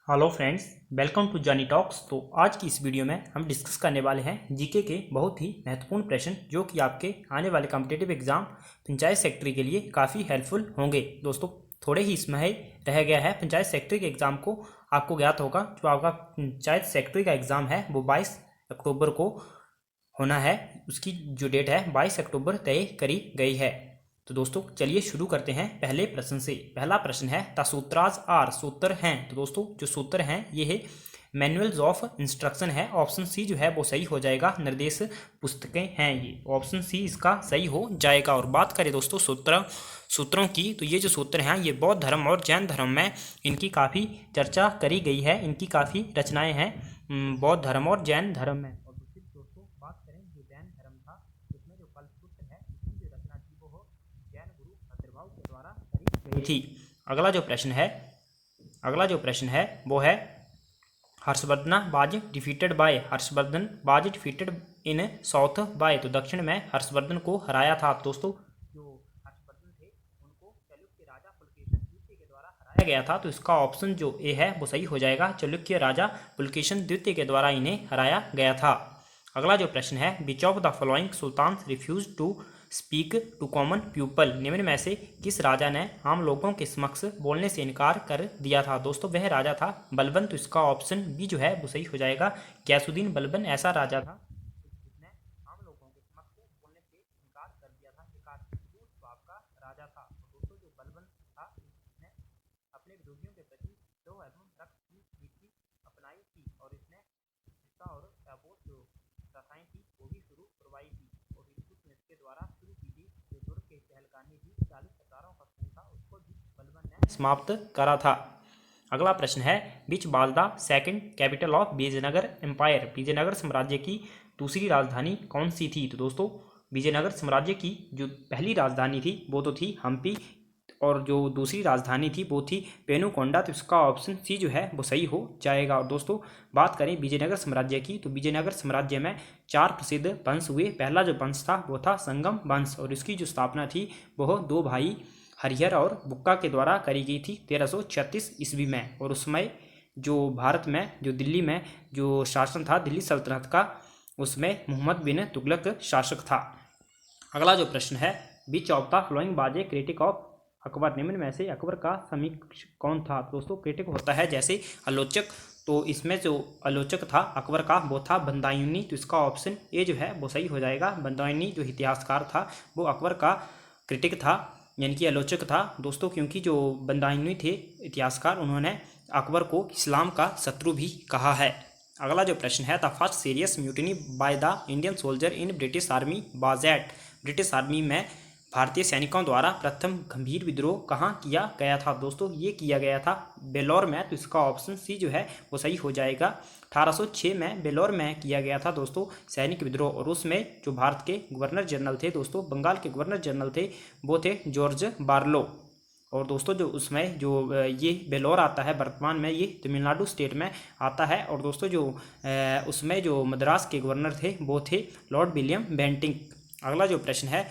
Hello friends, welcome to जानी talks. तो आज की इस वीडियो में हम डिस्कस करने वाले हैं जीके के बहुत ही महत्वपूर्ण प्रश्न जो कि आपके आने वाले कॉम्पिटिटिव एग्जाम पंचायत सेक्रेटरी के लिए काफ़ी हेल्पफुल होंगे। दोस्तों, थोड़े ही इसमें रह गया है पंचायत सेक्रेटरी के एग्ज़ाम को। आपको ज्ञात होगा जो आपका पंचायत सेक्रेटरी का एग्ज़ाम है वो 22 अक्टूबर को होना है। उसकी जो डेट है 22 अक्टूबर तय करी गई है। तो दोस्तों चलिए शुरू करते हैं पहले प्रश्न से। पहला प्रश्न है द सूत्राज आर, सूत्र हैं। तो दोस्तों जो सूत्र हैं ये है मैनुअल्स ऑफ इंस्ट्रक्शन है। ऑप्शन सी जो है वो सही हो जाएगा। निर्देश पुस्तकें हैं ये, ऑप्शन सी इसका सही हो जाएगा। और बात करें दोस्तों सूत्रों की, तो ये जो सूत्र हैं ये बौद्ध धर्म और जैन धर्म में इनकी काफ़ी चर्चा करी गई है। इनकी काफ़ी रचनाएं हैं बौद्ध धर्म और जैन धर्म में। और दूसरी दोस्तों बात करें जो जैन धर्म था उसमें जो कल्पसूत्र है इसकी जो रचना थी वो जैन गुरु भद्रभाव के द्वारा करी गई थी। अगला जो प्रश्न है वो है Harshvardhan was defeated in south by. तो दक्षिण में हर्षवर्धन को हराया था। दोस्तों जो हर्षवर्धन थे उनको चालुक्य राजा पुलकेशिन द्वितीय के द्वारा हराया गया था। तो इसका ऑप्शन जो ए है वो सही हो जाएगा। चालुक्य राजा पुलकेशिन द्वितीय के द्वारा इन्हें हराया गया था। अगला जो प्रश्न है which of the following sultan refuse to speak to common people. निम्न में से किस राजा ने आम लोगों के समक्ष बोलने से इनकार कर दिया था। दोस्तों वह राजा था बलबन। तो इसका ऑप्शन बी जो है वो सही हो जाएगा। गयासुद्दीन बलबन ऐसा राजा था जिसने आम लोगों के समक्ष बोलने से इनकार कर दिया था। एकात्मक स्वभाव का राजा था। तो दोस्तों जो बलबन था इसने अपने विरोधियों के प्रति दो एवं रक्त की नीति अपनाई थी और इसने हिंसा और जो प्रथाएं थी वो भी शुरू करवाई थी। और इसके द्वारा शुरू की थी जो दुर्ग के चहलकानी थी 40 सरदारों का खून था उसको भी बलबन ने समाप्त करा था। अगला प्रश्न है which was the second capital of Vijayanagar empire. Vijayanagar साम्राज्य की दूसरी राजधानी कौन सी थी। तो दोस्तों विजयनगर साम्राज्य की जो पहली राजधानी थी वो तो थी हम्पी और जो दूसरी राजधानी थी वो थी पेनुकोंडा। तो इसका ऑप्शन सी जो है वो सही हो जाएगा। और दोस्तों बात करें विजयनगर साम्राज्य की, तो विजयनगर साम्राज्य में 4 प्रसिद्ध वंश हुए। पहला जो वंश था वो था संगम वंश और इसकी जो स्थापना थी वह 2 भाई हरिहर और बुक्का के द्वारा करी गई थी 1336 ईस्वी में। और उसमें जो भारत में जो दिल्ली में जो शासन था दिल्ली सल्तनत का उसमें मोहम्मद बिन तुगलक शासक था। अगला जो प्रश्न है which of the flowing was a critic of Akbar. निम्न में से अकबर का समीक्षक कौन था। दोस्तों क्रिटिक होता है जैसे आलोचक, तो इसमें जो आलोचक था अकबर का वो था बदायूनी। तो इसका ऑप्शन ए जो है वो सही हो जाएगा। बदायूनी जो इतिहासकार था वो अकबर का क्रिटिक था यानी कि आलोचक था। दोस्तों क्योंकि जो बदायूनी थे इतिहासकार उन्होंने अकबर को इस्लाम का शत्रु भी कहा है। अगला जो प्रश्न है the first serious mutiny by the Indian soldier in British army was at. British army में भारतीय सैनिकों द्वारा प्रथम गंभीर विद्रोह कहाँ किया गया था। दोस्तों ये किया गया था बेलोर में। तो इसका ऑप्शन सी जो है वो सही हो जाएगा। 1806 में बेलोर में किया गया था दोस्तों सैनिक विद्रोह। और उसमें जो भारत के गवर्नर जनरल थे दोस्तों बंगाल के गवर्नर जनरल थे वो थे जॉर्ज बार्लो। और दोस्तों जो उसमें जो ये बेलोर आता है वर्तमान में ये तमिलनाडु स्टेट में आता है। और दोस्तों जो उसमें जो मद्रास के गवर्नर थे वो थे लॉर्ड विलियम बेंटिंग। अगला जो प्रश्न है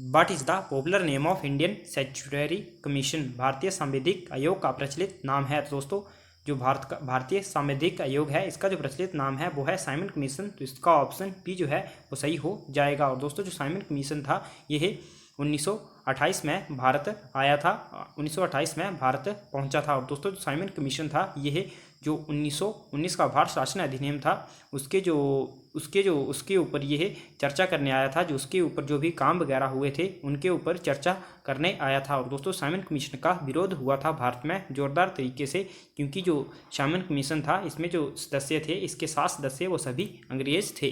what is the popular name of Indian statutory commission. भारतीय सांविधिक आयोग का प्रचलित नाम है। दोस्तों जो भारतीय सांविधिक आयोग है इसका जो प्रचलित नाम है वो है साइमन कमीशन। तो इसका ऑप्शन बी जो है वो सही हो जाएगा। और दोस्तों जो साइमन कमीशन था यह 1928 में भारत आया था, 1928 में भारत पहुंचा था। और दोस्तों जो साइमन कमीशन था यह जो 1919 का भारत शासन अधिनियम था उसके ऊपर यह चर्चा करने आया था। जो उसके ऊपर जो भी काम वगैरह हुए थे उनके ऊपर चर्चा करने आया था। और दोस्तों साइमन कमीशन का विरोध हुआ था भारत में जोरदार तरीके से क्योंकि जो साइमन कमीशन था इसमें जो सदस्य थे इसके 7 सदस्य वो सभी अंग्रेज थे।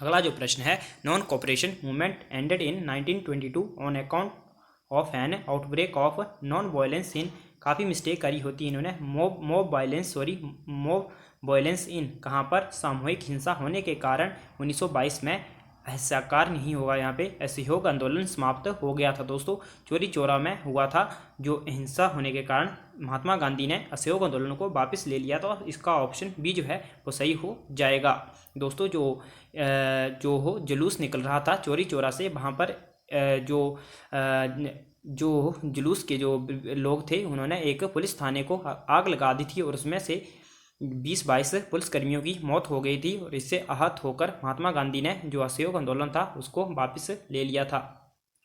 अगला जो प्रश्न है non cooperation movement ended in 1922 on account of N outbreak of non violence in. काफ़ी मिस्टेक करी होती है इन्होंने। मॉब वायलेंस इन कहाँ पर सामूहिक हिंसा होने के कारण 1922 में असहकार नहीं होगा, यहाँ पे असहयोग आंदोलन समाप्त हो गया था। दोस्तों चोरी चौरा में हुआ था जो हिंसा होने के कारण महात्मा गांधी ने असहयोग आंदोलन को वापस ले लिया। तो इसका ऑप्शन बी जो है वो सही हो जाएगा। दोस्तों जो जुलूस निकल रहा था चोरी चौरा से वहाँ पर जो जो जुलूस के जो लोग थे उन्होंने एक पुलिस थाने को आग लगा दी थी और उसमें से 20-22 पुलिसकर्मियों की मौत हो गई थी और इससे आहत होकर महात्मा गांधी ने जो असहयोग आंदोलन था उसको वापस ले लिया था।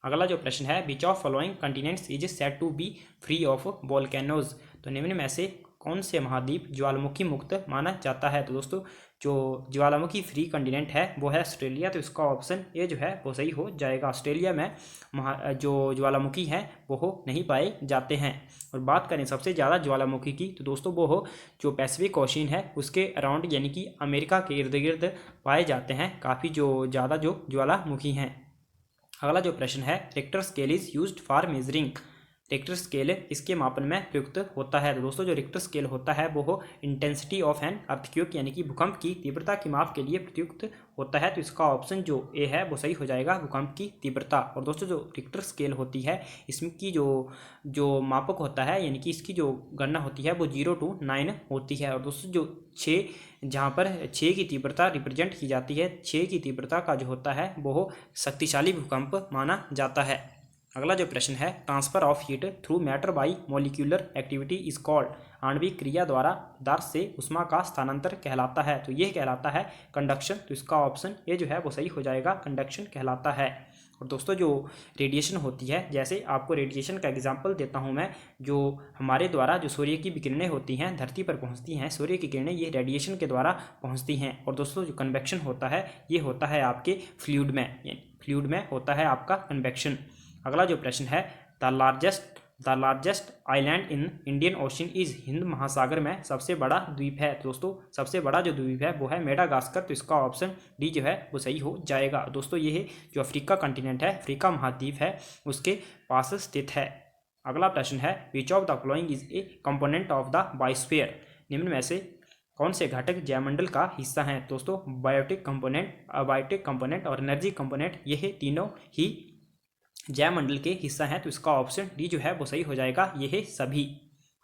अगला जो प्रश्न है, which of following continents is said to be free of volcanoes, तो निम्न में से कौन से महाद्वीप ज्वालामुखी मुक्त माना जाता है। तो दोस्तों जो ज्वालामुखी फ्री कंटिनेंट है वो है ऑस्ट्रेलिया, तो इसका ऑप्शन ए जो है वो सही हो जाएगा। ऑस्ट्रेलिया में जो ज्वालामुखी हैं वो नहीं पाए जाते हैं। और बात करें सबसे ज़्यादा ज्वालामुखी की, तो दोस्तों वो हो जो पैसिफिक ओशियन है उसके अराउंड यानी कि अमेरिका के इर्द गिर्द पाए जाते हैं काफ़ी जो ज़्यादा जो ज्वालामुखी हैं। अगला जो प्रश्न है, Richter scale is used for measuring, Richter scale इसके मापन में प्रयुक्त होता है। तो दोस्तों जो रिक्टर स्केल होता है वो इंटेंसिटी ऑफ एन अर्थक्वेक यानी कि भूकंप की तीव्रता की माप के लिए प्रयुक्त होता है। तो इसका ऑप्शन जो ए है वो सही हो जाएगा, भूकंप की तीव्रता। और दोस्तों जो रिक्टर स्केल होती है इसकी जो मापक होता है यानी कि इसकी जो गणना होती है वो 0 to 9 होती है। और दोस्तों जो 6 जहाँ पर 6 की तीव्रता रिप्रेजेंट की जाती है, 6 की तीव्रता का जो होता है वो शक्तिशाली भूकंप माना जाता है। अगला जो प्रश्न है, transfer of heat through matter by molecular activity is called, आणविक क्रिया द्वारा पदार्थ से उष्मा का स्थानांतर कहलाता है। तो यह कहलाता है कंडक्शन, तो इसका ऑप्शन ये जो है वो सही हो जाएगा, कंडक्शन कहलाता है। और दोस्तों जो रेडिएशन होती है, जैसे आपको रेडिएशन का एग्जांपल देता हूं मैं, जो हमारे द्वारा जो सूर्य की किरणें होती हैं धरती पर पहुंचती हैं, सूर्य की किरणें ये रेडिएशन के द्वारा पहुंचती हैं। और दोस्तों जो कन्वेक्शन होता है ये होता है आपके फ्लूइड में होता है आपका कन्वेक्शन। अगला जो प्रश्न है, the largest island in Indian ocean is, Hind महासागर में सबसे बड़ा द्वीप है। दोस्तों सबसे बड़ा जो द्वीप है वो है मेडागास्कर, तो इसका ऑप्शन डी जो है वो सही हो जाएगा। दोस्तों ये जो अफ्रीका कंटिनेंट है, अफ्रीका महाद्वीप है, उसके पास स्थित है। अगला प्रश्न है, which of the following is a component of the biosphere, निम्न में से कौन से घटक जैवमंडल का हिस्सा हैं। दोस्तों बायोटिक कंपोनेंट और एनर्जी कंपोनेंट ये तीनों ही जैवमंडल के हिस्सा हैं, तो इसका ऑप्शन डी जो है वो सही हो जाएगा, ये सभी।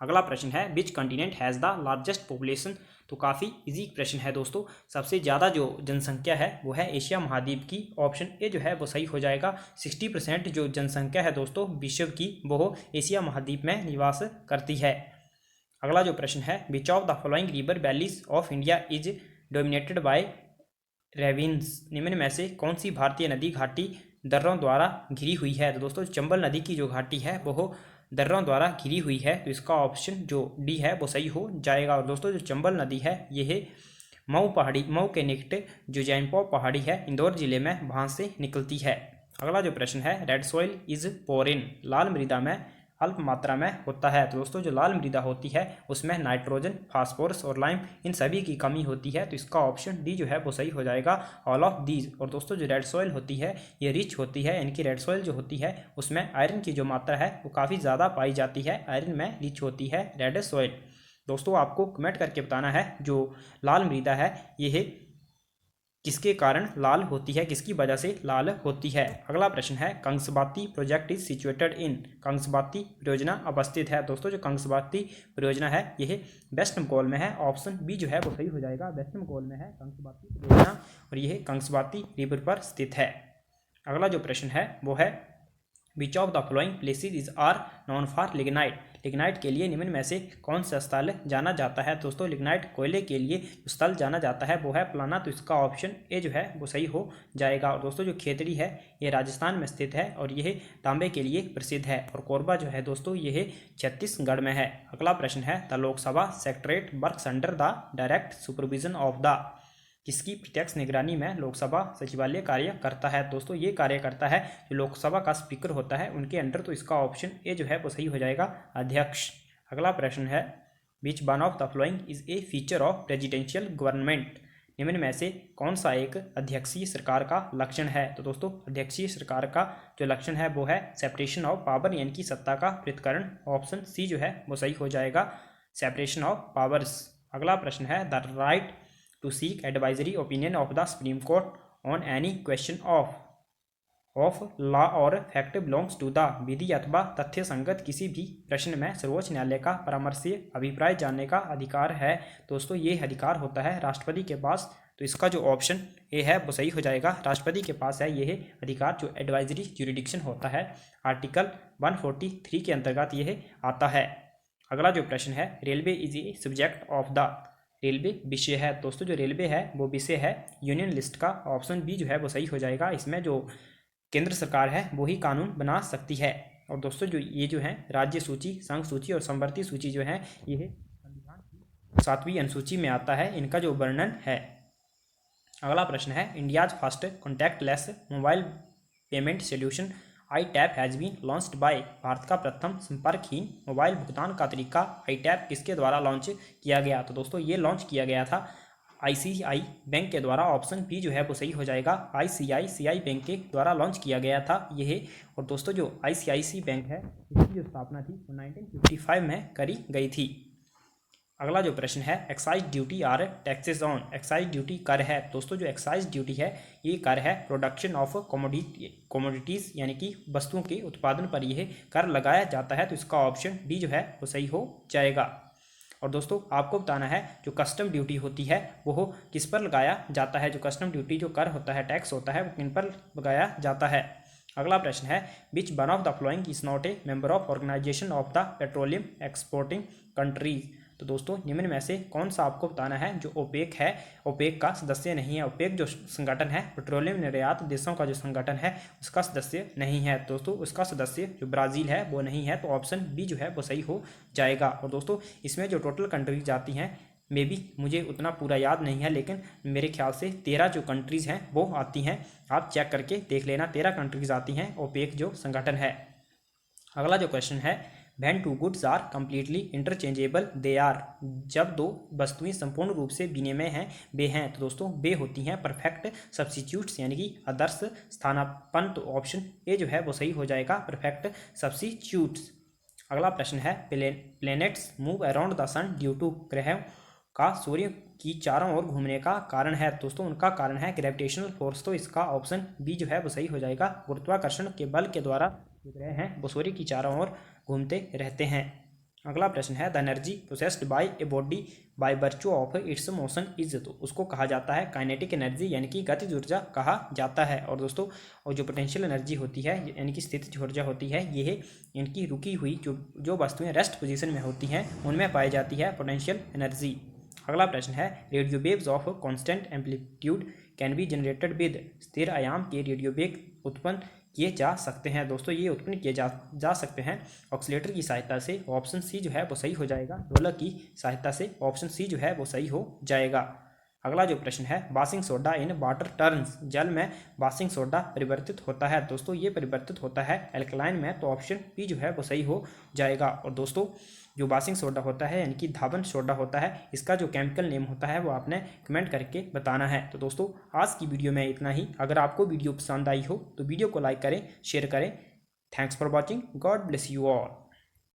अगला प्रश्न है, which continent has the largest population, तो काफ़ी इजी प्रश्न है दोस्तों। सबसे ज़्यादा जो जनसंख्या है वो है एशिया महाद्वीप की, ऑप्शन ए जो है वो सही हो जाएगा। 60% जो जनसंख्या है दोस्तों विश्व की वो एशिया महाद्वीप में निवास करती है। अगला जो प्रश्न है, which of the following river valleys of India is dominated by ravines, निम्न में से कौन सी भारतीय नदी घाटी दर्रों द्वारा घिरी हुई है। तो दोस्तों चंबल नदी की जो घाटी है वो दर्रों द्वारा घिरी हुई है, तो इसका ऑप्शन जो डी है वो सही हो जाएगा। और दोस्तों जो चंबल नदी है ये मऊ के निकट जो जैनपो पहाड़ी है इंदौर जिले में वहाँ से निकलती है। अगला जो प्रश्न है, रेड सॉइल इज पोरिन, लाल मृदा में अल्प मात्रा में होता है। तो दोस्तों जो लाल मृदा होती है उसमें नाइट्रोजन, फास्फोरस और लाइम इन सभी की कमी होती है, तो इसका ऑप्शन डी जो है वो सही हो जाएगा, ऑल ऑफ दीज। और दोस्तों जो रेड सॉइल होती है ये रिच होती है, यानी कि रेड सॉइल जो होती है उसमें आयरन की जो मात्रा है वो काफ़ी ज़्यादा पाई जाती है, आयरन में रिच होती है रेड सॉइल। दोस्तों आपको कमेंट करके बताना है जो लाल मृदा है ये किसके कारण लाल होती है, किसकी वजह से लाल होती है। अगला प्रश्न है, कंसबाती प्रोजेक्ट इज सिचुएटेड इन, कंसबाती परियोजना अवस्थित है। दोस्तों जो कंसबाती परियोजना है यह वेस्ट बंगाल में है, ऑप्शन बी जो है वो सही हो जाएगा, वेस्ट बंगाल में है कंसबाती परियोजना और यह कंसबाती रिवर पर स्थित है। अगला जो प्रश्न है वो है, which of the following places is are known for lignite, lignite के लिए निम्न में से कौन सा स्थल जाना जाता है। दोस्तों लिग्नाइट कोयले के लिए जो स्थल जाना जाता है वो है पलाना, तो इसका ऑप्शन ए जो है वो सही हो जाएगा। और दोस्तों जो खेतड़ी है ये राजस्थान में स्थित है और यह तांबे के लिए प्रसिद्ध है, और कोरबा जो है दोस्तों यह छत्तीसगढ़ में है। अगला प्रश्न है, the Lok Sabha secretariat works under the direct supervision of the, किसकी प्रत्यक्ष निगरानी में लोकसभा सचिवालय कार्य करता है। दोस्तों ये कार्य करता है जो लोकसभा का स्पीकर होता है उनके अंडर, तो इसका ऑप्शन ए जो है वो सही हो जाएगा, अध्यक्ष। अगला प्रश्न है, which one of the following is a feature of presidential government, निम्न में से कौन सा एक अध्यक्षीय सरकार का लक्षण है। तो दोस्तों अध्यक्षीय सरकार का जो लक्षण है वो है सेपरेशन ऑफ पावर, यानी कि सत्ता का पृथक्करण, ऑप्शन सी जो है वो सही हो जाएगा, सेपरेशन ऑफ पावर्स। अगला प्रश्न है, the right to seek advisory opinion of the Supreme Court on any question of law or fact belongs to the, विधि अथवा तथ्य संगत किसी भी प्रश्न में सर्वोच्च न्यायालय का परामर्शीय अभिप्राय जानने का अधिकार है। दोस्तों ये अधिकार होता है राष्ट्रपति के पास, तो इसका जो ऑप्शन ए है वो सही हो जाएगा। राष्ट्रपति के पास है यह अधिकार जो एडवाइजरी ज्यूरिडिक्शन होता है, आर्टिकल 143 के अंतर्गत यह आता है। अगला जो प्रश्न है, railway is a subject of the, railway विषय है। दोस्तों जो रेलवे है वो विषय है यूनियन लिस्ट का, ऑप्शन बी जो है वो सही हो जाएगा। इसमें जो केंद्र सरकार है वो ही कानून बना सकती है। और दोस्तों जो ये जो है राज्य सूची, संघ सूची और समवर्ती सूची जो है ये संविधान की 7वीं अनुसूची में आता है, इनका जो वर्णन है। अगला प्रश्न है, India's first contactless mobile payment solution I tap has been launched by, Bharat का प्रथम संपर्कहीन मोबाइल भुगतान का तरीका आई टैप किसके द्वारा लॉन्च किया गया? तो दोस्तों ये लॉन्च किया गया था आईसीआई बैंक के द्वारा, ऑप्शन बी जो है वो सही हो जाएगा। आईसीआईसीआई बैंक के द्वारा लॉन्च किया गया था यह। और दोस्तों जो आईसीआईसीआई बैंक है इसकी जो स्थापना थी वो 1955 में करी गई थी। अगला जो प्रश्न है, excise duty are taxes on, excise duty कर है। दोस्तों जो एक्साइज ड्यूटी है ये कर है प्रोडक्शन ऑफ कमोडिटीज़, यानी कि वस्तुओं के उत्पादन पर यह कर लगाया जाता है। तो इसका ऑप्शन डी जो है वो सही हो जाएगा। और दोस्तों आपको बताना है जो कस्टम ड्यूटी होती है वो किस पर लगाया जाता है। जो कस्टम ड्यूटी जो कर होता है, टैक्स होता है, वो किन पर लगाया जाता है। अगला प्रश्न है, which one of the following is not a member of organisation of the petroleum exporting countries. तो दोस्तों निम्न में से कौन सा आपको बताना है जो ओपेक है, ओपेक का सदस्य नहीं है। ओपेक जो संगठन है पेट्रोलियम निर्यात देशों का जो संगठन है उसका सदस्य नहीं है। दोस्तों उसका सदस्य जो ब्राज़ील है वो नहीं है, तो ऑप्शन बी जो है वो सही हो जाएगा। और दोस्तों इसमें जो टोटल कंट्रीज आती हैं, मे बी मुझे उतना पूरा याद नहीं है, लेकिन मेरे ख्याल से 13 जो कंट्रीज़ हैं वो आती हैं। आप चेक करके देख लेना, 13 कंट्रीज़ आती हैं ओपेक जो संगठन है। अगला जो क्वेश्चन है, when two goods are completely interchangeable they are, जब दो वस्तुएं संपूर्ण रूप से विनिमय हैं वे हैं। तो दोस्तों वे होती हैं परफेक्ट सब्स्टिट्यूट्स, यानी कि आदर्श स्थानापन्न। तो ऑप्शन ए जो है वो सही हो जाएगा, परफेक्ट सब्स्टिट्यूट्स। अगला प्रश्न है, planets move around the sun due to, ग्रहों का सूर्य की चारों ओर घूमने का कारण है। दोस्तों उनका कारण है ग्रेविटेशनल फोर्स। तो इसका ऑप्शन बी जो है वो सही हो जाएगा, गुरुत्वाकर्षण के बल के द्वारा जो ग्रह हैं वो सूर्य की चारों ओर घूमते रहते हैं। अगला प्रश्न है, the energy processed bye a body by virtue of its motion is, तो उसको कहा जाता है काइनेटिक एनर्जी, यानी कि गतिज ऊर्जा कहा जाता है। और दोस्तों और जो पोटेंशियल एनर्जी होती है, यानी कि स्थितिज ऊर्जा होती है, यह इनकी रुकी हुई जो वस्तुएं रेस्ट पोजीशन में होती हैं उनमें पाई जाती है पोटेंशियल एनर्जी। अगला प्रश्न है, radio waves of constant amplitude can be generated with, स्थिर आयाम के रेडियो वेव उत्पन्न किए जा सकते हैं। दोस्तों ये उत्पन्न किए जा सकते हैं ऑक्सीलेटर की सहायता से, ऑप्शन सी जो है वो सही हो जाएगा। ढोलक की सहायता से, ऑप्शन सी जो है वो सही हो जाएगा। अगला जो प्रश्न है, washing soda in water turns, जल में वाशिंग सोडा परिवर्तित होता है। दोस्तों ये परिवर्तित होता है एल्कलाइन में, तो ऑप्शन बी जो है वो सही हो जाएगा। और दोस्तों जो वाशिंग सोडा होता है, यानी कि धावन सोडा होता है, इसका जो केमिकल नेम होता है वो आपने कमेंट करके बताना है। तो दोस्तों आज की वीडियो में इतना ही। अगर आपको वीडियो पसंद आई हो तो वीडियो को लाइक करें, शेयर करें। Thanks for watching, God bless you all.